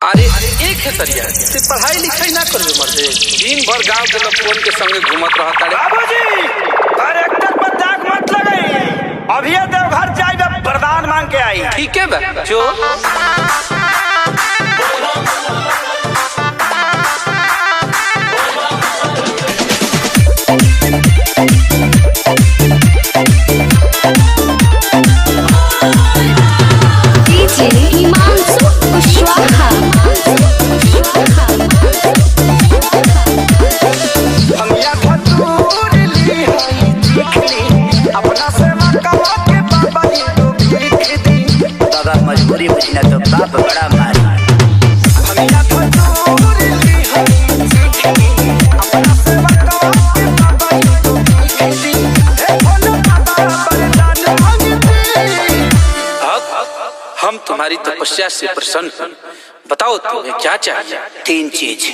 अरे एक है सरिया से पढ़ाई लिखाई ना करबे मर्दे, दिन भर गांव के लोग फोन के संगे घूमत रहता रे। बाबूजी करेक्टर पर दाग मत लगाई, अभी देवघर जाइबे वरदान मांग के आई। ठीक है बे जो मजबूरी बुझना तो बाप बड़ा मारी। हम तुम्हारी तपस्या से प्रसन्न हैं। बताओ तुम्हें क्या चाहिए? 3 चीज।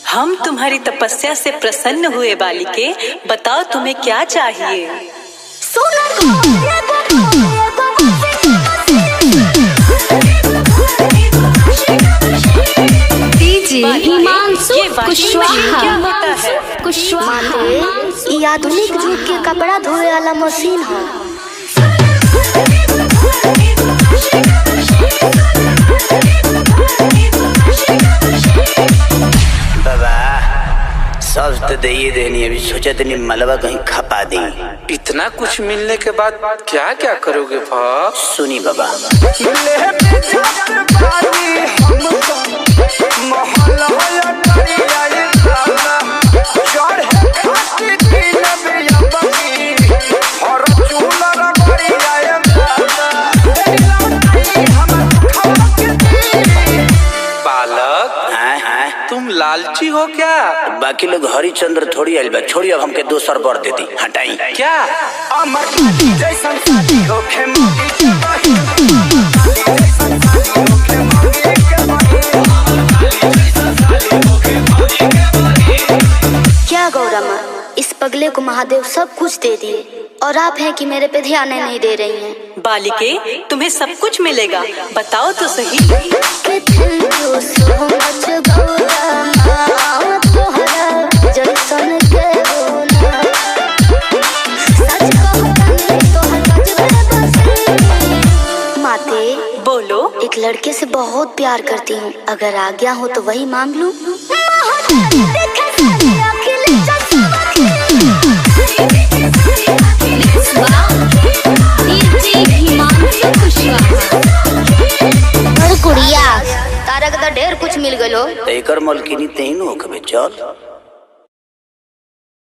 हम तुम्हारी तपस्या से प्रसन्न हुए बालिके, बताओ तुम्हें क्या चाहिए? ये आधुनिक युग के कपड़ा धोए वाला मशीन है। सब तो दे देनी, अभी सोचा नहीं मलबा कहीं खपा दी। इतना कुछ मिलने के बाद क्या क्या करोगे भाई? सुनी बाबा, तुम लालची हो क्या? बाकी लोग हरिचंद्र थोड़ी आइल बा, छोड़ी अब हमके दोसर बर दे दी, हटाई क्या? क्या गौरमा, इस पगले को महादेव सब कुछ दे दिए और आप हैं कि मेरे पे ध्यान नहीं दे रही हैं। बालिके तुम्हें सब कुछ मिलेगा, बताओ तो सही। माते बोलो। एक लड़के से बहुत प्यार करती हूँ, अगर आज्ञा हो तो वही मांग लूं। तारा के तो ढेर कुछ मिल गलो। एकर मलकिनी तेन हो कबे चल।